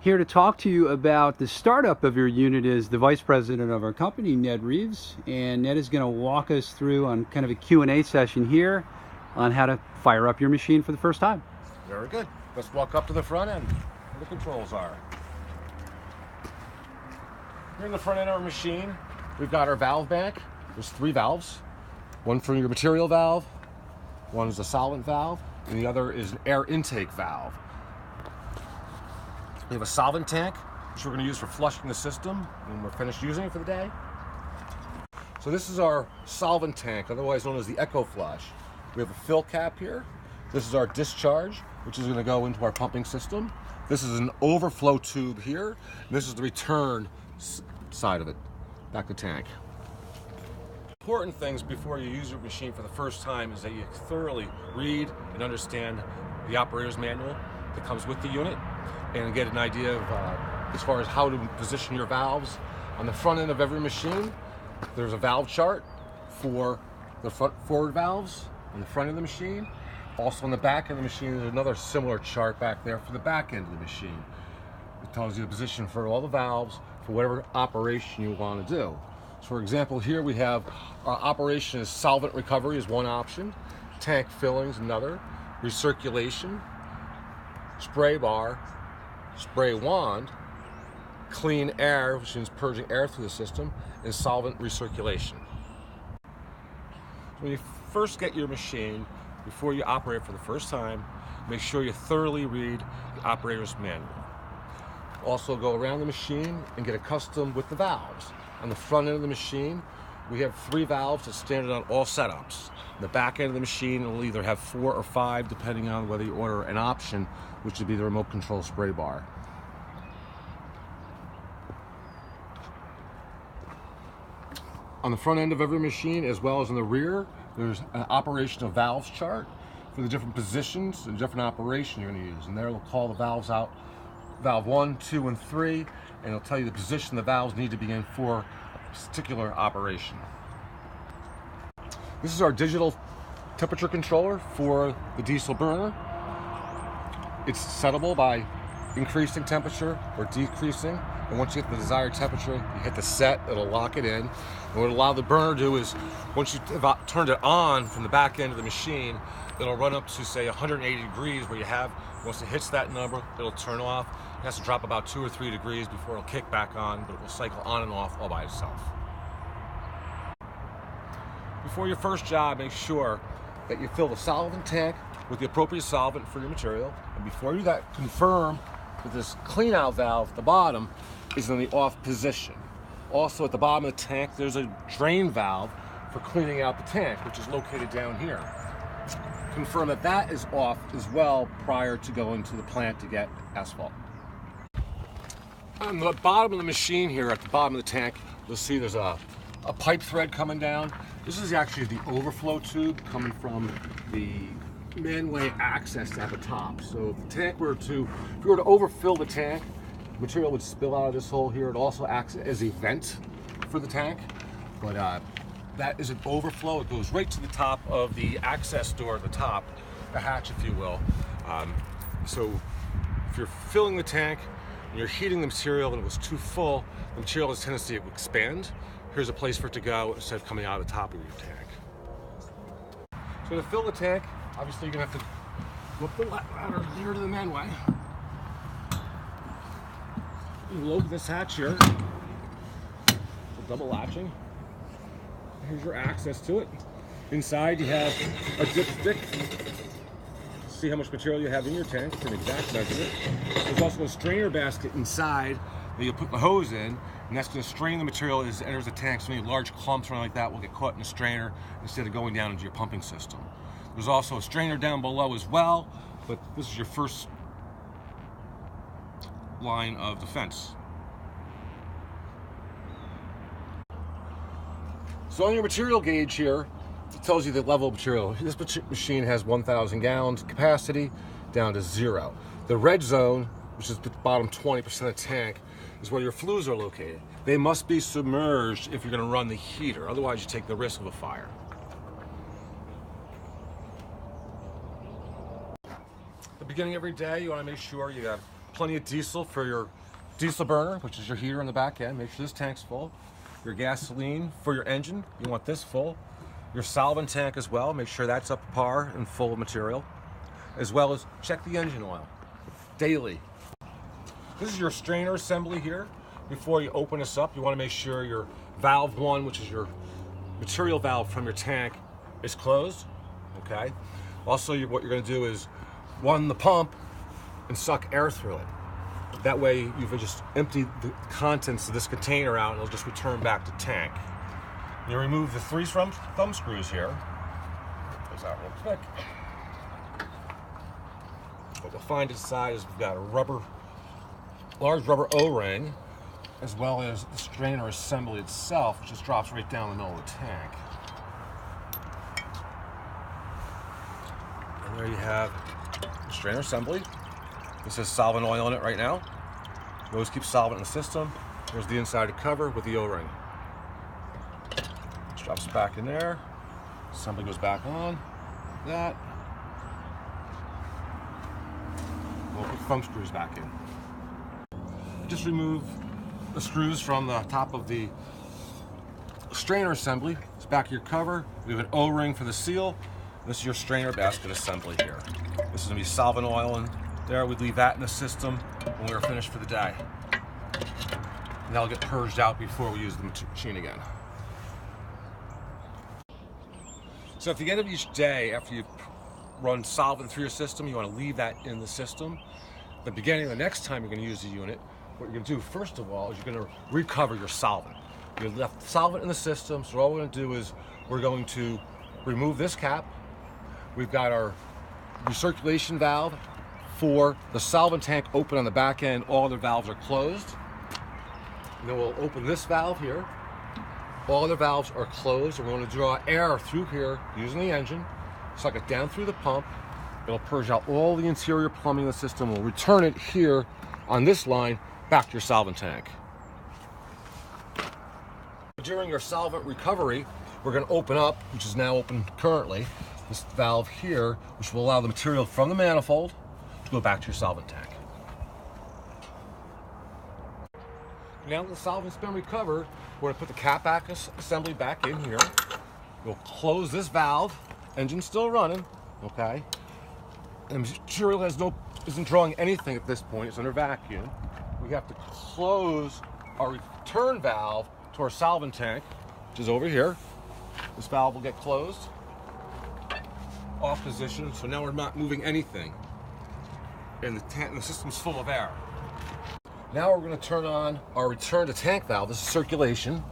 Here to talk to you about the startup of your unit is the Vice President of our company, Ned Reeves. And Ned is going to walk us through on kind of a Q&A session here on how to fire up your machine for the first time. Very good. Let's walk up to the front end where the controls are. Here in the front end of our machine, we've got our valve bank. There's 3 valves. One for your material valve, one is a solvent valve, and the other is an air intake valve. We have a solvent tank, which we're going to use for flushing the system when we're finished using it for the day. So this is our solvent tank, otherwise known as the Echo Flush. We have a fill cap here. This is our discharge, which is going to go into our pumping system. This is an overflow tube here. And this is the return side of it, back to tank. Important things before you use your machine for the first time is that you thoroughly read and understand the operator's manual that comes with the unit and get an idea of as far as how to position your valves. On the front end of every machine, there's a valve chart for the forward valves on the front of the machine. Also on the back end of the machine, there's another similar chart back there for the back end of the machine. It tells you the position for all the valves for whatever operation you want to do. So for example, here we have our operation is solvent recovery is one option, tank filling is another, recirculation, spray bar, spray wand, clean air, which means purging air through the system, and solvent recirculation. When you first get your machine, before you operate for the first time, make sure you thoroughly read the operator's manual. Also go around the machine and get accustomed with the valves. On the front end of the machine, we have 3 valves that's standard on all setups. The back end of the machine will either have 4 or 5, depending on whether you order an option, which would be the remote control spray bar. On the front end of every machine, as well as in the rear, there's an operational valves chart for the different positions and different operation you're going to use. And there it'll call the valves out, valve 1, 2, and 3, and it'll tell you the position the valves need to be in for a particular operation. This is our digital temperature controller for the diesel burner. It's settable by increasing temperature or decreasing. And once you get the desired temperature, you hit the set, it'll lock it in. And what it'll allow the burner to do is, once you turned it on from the back end of the machine, it'll run up to say 180 degrees where you have, once it hits that number, it'll turn off. It has to drop about 2 or 3 degrees before it'll kick back on, but it will cycle on and off all by itself. Before your first job, make sure that you fill the solvent tank with the appropriate solvent for your material. And before you do that, confirm that this clean out valve at the bottom is in the off position. Also at the bottom of the tank, there's a drain valve for cleaning out the tank, which is located down here. Confirm that that is off as well prior to going to the plant to get asphalt. On the bottom of the machine here, at the bottom of the tank, you'll see there's a pipe thread coming down. This is actually the overflow tube coming from the manway access at the top. So if the tank were to, if you were to overfill the tank, material would spill out of this hole here. It also acts as a vent for the tank, but that is an overflow. It goes right to the top of the access door at the top, the hatch, if you will. So if you're filling the tank and you're heating the material and it was too full, the material has a tendency to expand. Here's a place for it to go instead of coming out of the top of your tank. So to fill the tank, obviously you're gonna have to go up the ladder here to the manway. You load this hatch here, double latching. Here's your access to it. Inside you have a dipstick to see how much material you have in your tank for an exact measurement. There's also a strainer basket inside that you'll put the hose in, and that's going to strain the material as it enters the tank, so any large clumps or anything like that will get caught in the strainer instead of going down into your pumping system. There's also a strainer down below as well, but this is your first line of defense. So on your material gauge here, it tells you the level of material. This machine has 1,000 gallons capacity down to 0. The red zone, which is the bottom 20% of the tank, is where your flues are located. They must be submerged if you're going to run the heater, otherwise you take the risk of a fire. At the beginning of every day, you want to make sure you have plenty of diesel for your diesel burner, which is your heater on the back end. Make sure this tank's full. Your gasoline for your engine, you want this full. Your solvent tank as well, make sure that's up to par and full of material. As well as check the engine oil daily. This is your strainer assembly here. Before you open this up, you want to make sure your valve 1, which is your material valve from your tank, is closed. Okay. Also, what you're going to do is run the pump and suck air through it. That way you can just empty the contents of this container out and it'll just return back to tank. You remove the 3 thumb screws here. Goes out real quick. What you'll find inside is we've got a large rubber O-ring, as well as the strainer assembly itself, which just drops right down the middle of the tank. And there you have the strainer assembly. This has solvent oil in it right now. You always keep solvent in the system. There's the inside cover with the O-ring. Drops back in there. Assembly goes back on. Like that. We'll put thumb screws back in. Just remove the screws from the top of the strainer assembly. It's back of your cover. We have an O-ring for the seal. This is your strainer basket assembly here. This is going to be solvent oil in there. We leave that in the system when we're finished for the day. And that'll get purged out before we use the machine again. So at the end of each day, after you run solvent through your system, you want to leave that in the system. At the beginning of the next time you're going to use the unit, what you're going to do first of all is you're going to recover your solvent. You left solvent in the system, so all we're going to do is we're going to remove this cap. We've got our recirculation valve for the solvent tank open on the back end. All the valves are closed. And then we'll open this valve here. All the valves are closed, and we're going to draw air through here using the engine, suck it down through the pump. It'll purge out all the interior plumbing of the system. We'll return it here on this line back to your solvent tank. During your solvent recovery, we're going to open up, which is now open currently, this valve here, which will allow the material from the manifold to go back to your solvent tank. Now that the solvent's been recovered, we're going to put the cap back assembly back in here. We'll close this valve. Engine's still running, okay? And the material isn't drawing anything at this point. It's under vacuum. We have to close our return valve to our solvent tank, which is over here. This valve will get closed, off position. So now we're not moving anything, and the system's full of air. Now we're going to turn on our return to tank valve. This is circulation.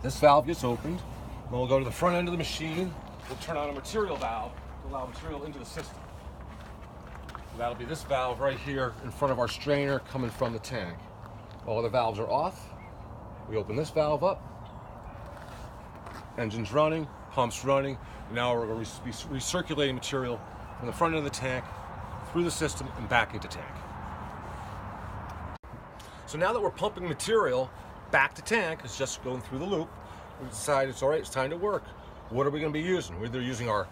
This valve gets opened. Then we'll go to the front end of the machine. We'll turn on a material valve to allow material into the system. So that'll be this valve right here in front of our strainer coming from the tank. All the valves are off. We open this valve up. Engine's running, pump's running. Now we're going to be recirculating material from the front end of the tank through the system and back into tank. So now that we're pumping material back to tank, it's just going through the loop. We decide it's all right, it's time to work. What are we going to be using? We're either using our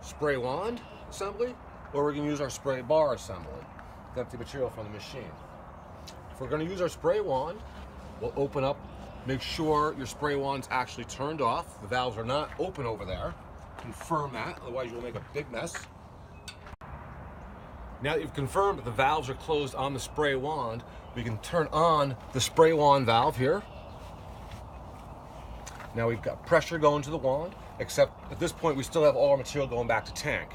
spray wand assembly, or we're going to use our spray bar assembly to empty material from the machine. If we're going to use our spray wand, we'll open up, make sure your spray wand's actually turned off. The valves are not open over there. Confirm that, otherwise you'll make a big mess. Now that you've confirmed that the valves are closed on the spray wand, we can turn on the spray wand valve here. Now we've got pressure going to the wand, except at this point we still have all our material going back to tank.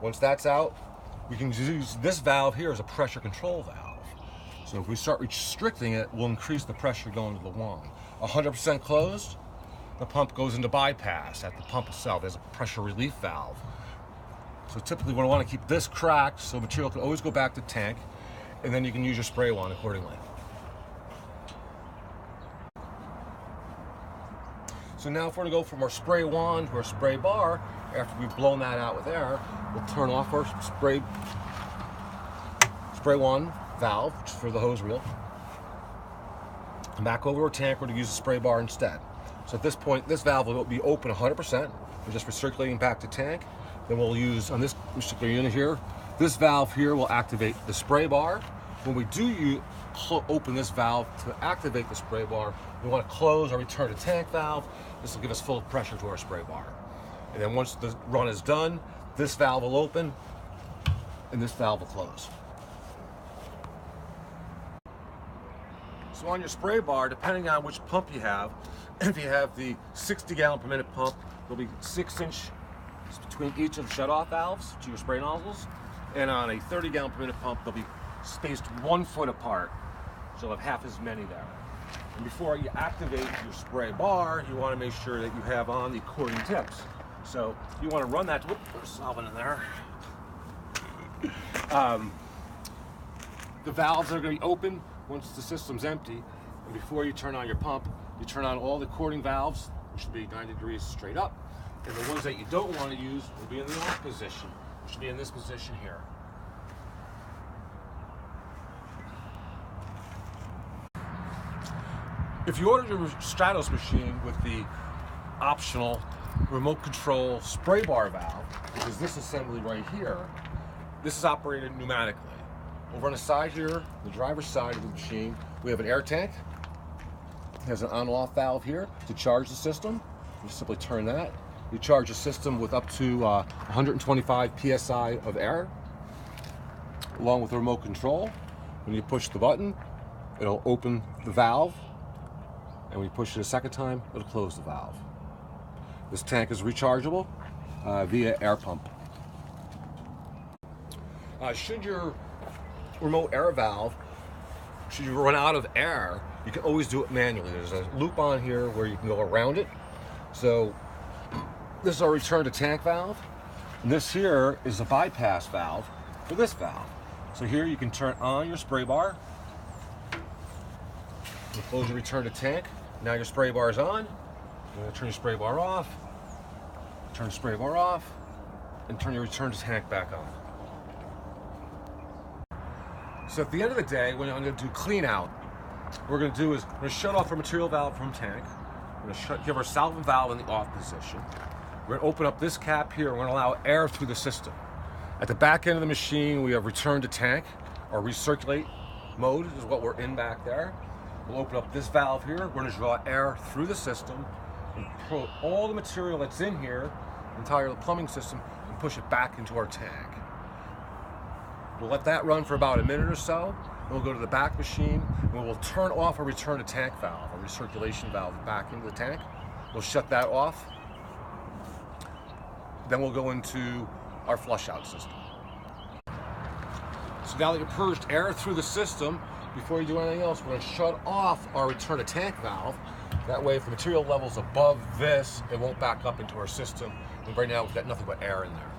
Once that's out, we can use this valve here as a pressure control valve. So if we start restricting it, we'll increase the pressure going to the wand. 100% closed, the pump goes into bypass. At the pump itself, there's a pressure relief valve. So typically we want to keep this cracked so material can always go back to tank, and then you can use your spray wand accordingly. So now if we're going to go from our spray wand to our spray bar, after we've blown that out with air, we'll turn off our spray wand valve for the hose reel. And back over our tank, we're going to use the spray bar instead. So at this point, this valve will be open 100%. We're just recirculating back to tank. Then we'll use, on this particular unit here, this valve here will activate the spray bar, When we do open this valve to activate the spray bar, we want to close our return to tank valve. This will give us full pressure to our spray bar. And then once the run is done, this valve will open and this valve will close. So on your spray bar, depending on which pump you have, if you have the 60 gallon per minute pump, there'll be 6-inch between each of the shut-off valves to your spray nozzles. And on a 30 gallon per minute pump, they'll be spaced 1 foot apart. So you'll have half as many there. And before you activate your spray bar, you want to make sure that you have on the cording tips. So you want to run that, whoop, there's solvent in there. The valves are going to be open once the system's empty. And before you turn on your pump, you turn on all the cording valves, which should be 90 degrees straight up. And the ones that you don't want to use will be in the off position, which should be in this position here. If you ordered your STRATOS machine with the optional remote control spray bar valve, which is this assembly right here, this is operated pneumatically. Over on the side here, the driver's side of the machine, we have an air tank. It has an on-off valve here to charge the system. You simply turn that. You charge the system with up to 125 psi of air, along with the remote control. When you push the button, it'll open the valve. And when you push it a second time, it'll close the valve. This tank is rechargeable via air pump. Should your remote air valve, should you run out of air, you can always do it manually. There's a loop on here where you can go around it. So this is our return to tank valve. And this here is a bypass valve for this valve. So here you can turn on your spray bar. You close your return to tank. Now your spray bar is on. You're going to turn your spray bar off, turn your spray bar off, and turn your return to tank back on. So at the end of the day, when I'm going to do clean out, what we're going to do is we're going to shut off our material valve from tank. We're going to give our solvent valve in the off position. We're going to open up this cap here. We're going to allow air through the system. At the back end of the machine, we have return to tank, or recirculate mode is what we're in back there. We'll open up this valve here. We're going to draw air through the system and put all the material that's in here, the entire plumbing system, and push it back into our tank. We'll let that run for about a minute or so. Then we'll go to the back machine and we'll turn off our return to tank valve, our recirculation valve back into the tank. We'll shut that off. Then we'll go into our flush out system. So now that you've purged air through the system, before you do anything else, we're going to shut off our return to tank valve. That way, if the material level's above this, it won't back up into our system. And right now, we've got nothing but air in there.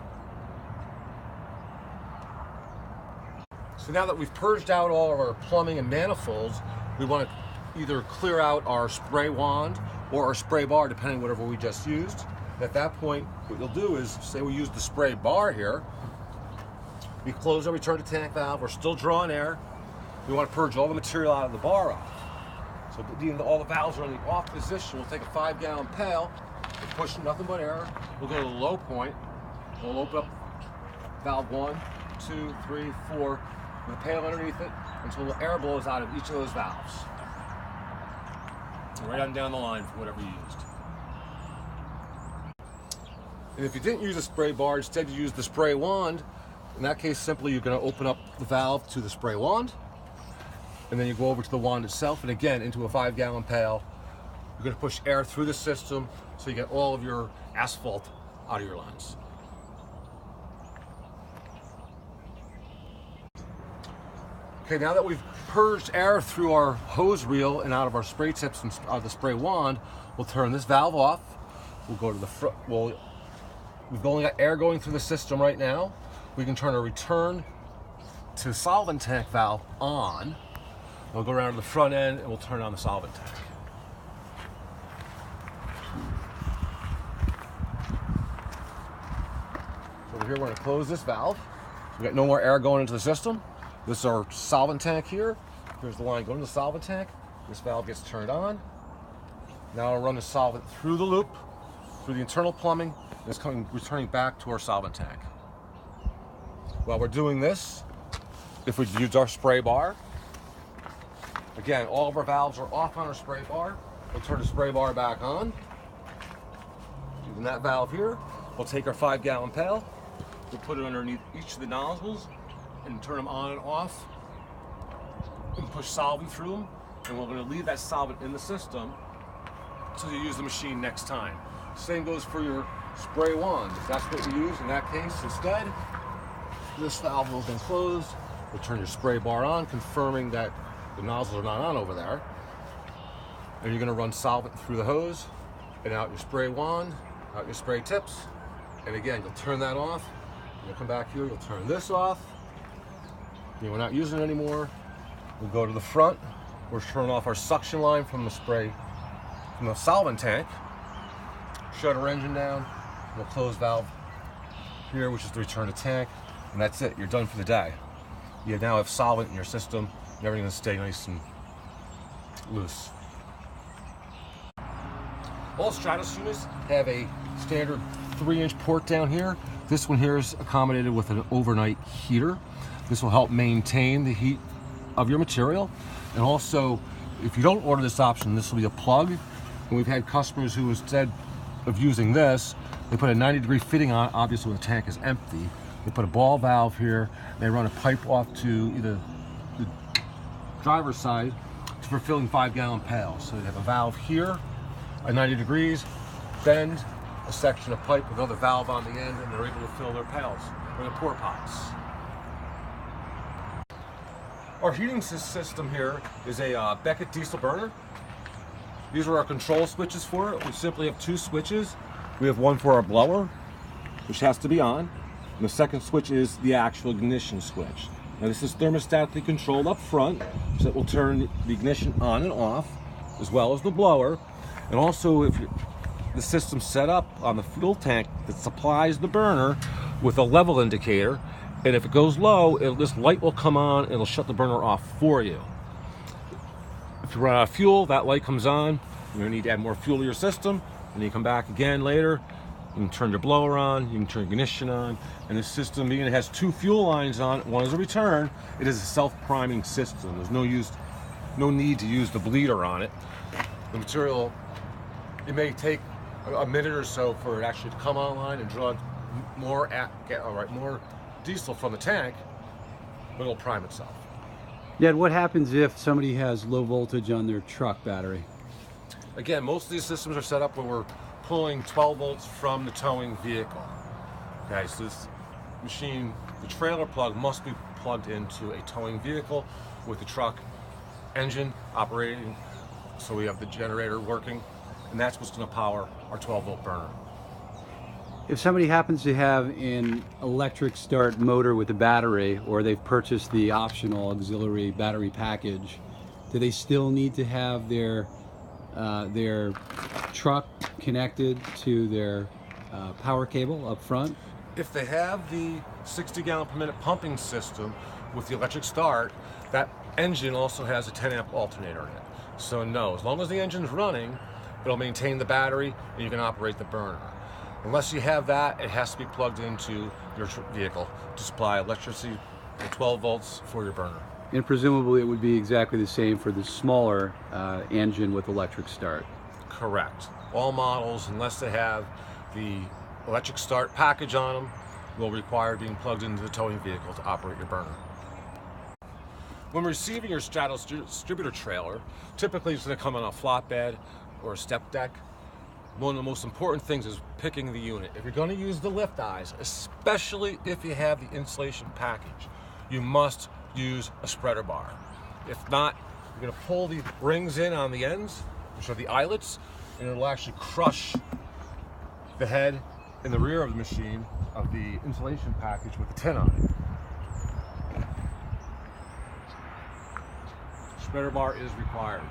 So now that we've purged out all of our plumbing and manifolds, we want to either clear out our spray wand or our spray bar, depending on whatever we just used. And at that point, what you'll do is, say we use the spray bar here, we close our return to tank valve, we're still drawing air. We want to purge all the material out of the bar off. So all the valves are in the off position. We'll take a 5-gallon pail, we'll push nothing but air. We'll go to the low point. We'll open up valve 1, 2, 3, 4 with a pail underneath it until the air blows out of each of those valves. And right on down the line for whatever you used. And if you didn't use a spray bar, instead you use the spray wand, in that case, simply you're going to open up the valve to the spray wand. And then you go over to the wand itself, and again, into a 5-gallon pail. You're going to push air through the system so you get all of your asphalt out of your lines. Okay, now that we've purged air through our hose reel and out of our spray tips and out of the spray wand, we'll turn this valve off. We'll go to the front. We've only got air going through the system right now. We can turn our return to solvent tank valve on. We'll go around to the front end and we'll turn on the solvent tank. So over here, we're going to close this valve. We've got no more air going into the system. This is our solvent tank here. Here's the line going to the solvent tank. This valve gets turned on. Now I'll run the solvent through the loop, through the internal plumbing, and it's returning back to our solvent tank. While we're doing this, if we use our spray bar, again, all of our valves are off on our spray bar. We'll turn the spray bar back on. Using that valve here, we'll take our 5-gallon pail, we'll put it underneath each of the nozzles and turn them on and off and push solvent through them. And we're going to leave that solvent in the system until you use the machine next time. Same goes for your spray wand. If that's what you use in that case, instead, this valve will then close. We'll turn your spray bar on, confirming that the nozzles are not on over there. And you're going to run solvent through the hose and out your spray wand, out your spray tips. And again, you'll turn that off. You'll come back here, you'll turn this off. We're not using it anymore. We'll go to the front. We're turning off our suction line from the spray, from the solvent tank. Shut our engine down. We'll close valve here, which is to return the tank. And that's it, you're done for the day. You now have solvent in your system. Everything's gonna stay nice and loose. All Stratos units have a standard 3-inch port down here. This one here is accommodated with an overnight heater. This will help maintain the heat of your material. And also, if you don't order this option, this will be a plug. And we've had customers who, instead of using this, they put a 90-degree fitting on, obviously when the tank is empty. They put a ball valve here, they run a pipe off to either the driver's side for filling 5-gallon pails. So they have a valve here at 90 degrees, bend a section of pipe with another valve on the end, and they're able to fill their pails or their pour pots. Our heating system here is a Beckett diesel burner. These are our control switches for it. We simply have 2 switches. We have one for our blower, which has to be on. And the second switch is the actual ignition switch. Now this is thermostatically controlled up front, so it will turn the ignition on and off, as well as the blower. And also, if the system's set up on the fuel tank that supplies the burner with a level indicator, and if it goes low, this light will come on and it'll shut the burner off for you. If you run out of fuel, that light comes on. You're gonna need to add more fuel to your system, and you come back again later. You can turn your blower on, you can turn your ignition on, and the system, being it has 2 fuel lines on it, one is a return, it is a self-priming system. There's no need to use the bleeder on it. The material, it may take a minute or so for it actually to come online and draw more diesel from the tank, but it'll prime itself. Ned, what happens if somebody has low voltage on their truck battery? Again, most of these systems are set up where we're pulling 12 volts from the towing vehicle. Okay, so this machine, the trailer plug must be plugged into a towing vehicle with the truck engine operating, so we have the generator working, and that's what's going to power our 12-volt burner. If somebody happens to have an electric start motor with a battery, or they've purchased the optional auxiliary battery package, do they still need to have their truck connected to their power cable up front? If they have the 60 gallon per minute pumping system with the electric start, that engine also has a 10 amp alternator in it. So no, as long as the engine's running, it'll maintain the battery and you can operate the burner. Unless you have that, it has to be plugged into your vehicle to supply electricity at 12 volts for your burner. And presumably it would be exactly the same for the smaller engine with electric start. Correct. All models, unless they have the electric start package on them, will require being plugged into the towing vehicle to operate your burner. When receiving your STRATOS Distributor trailer, typically it's going to come on a flatbed or a step deck. One of the most important things is picking the unit. If you're going to use the lift eyes, especially if you have the insulation package, you must use a spreader bar. If not, you're going to pull the rings in on the ends, which are the eyelets, and it'll actually crush the head and the rear of the machine of the insulation package with the tin on it. Spreader bar is required.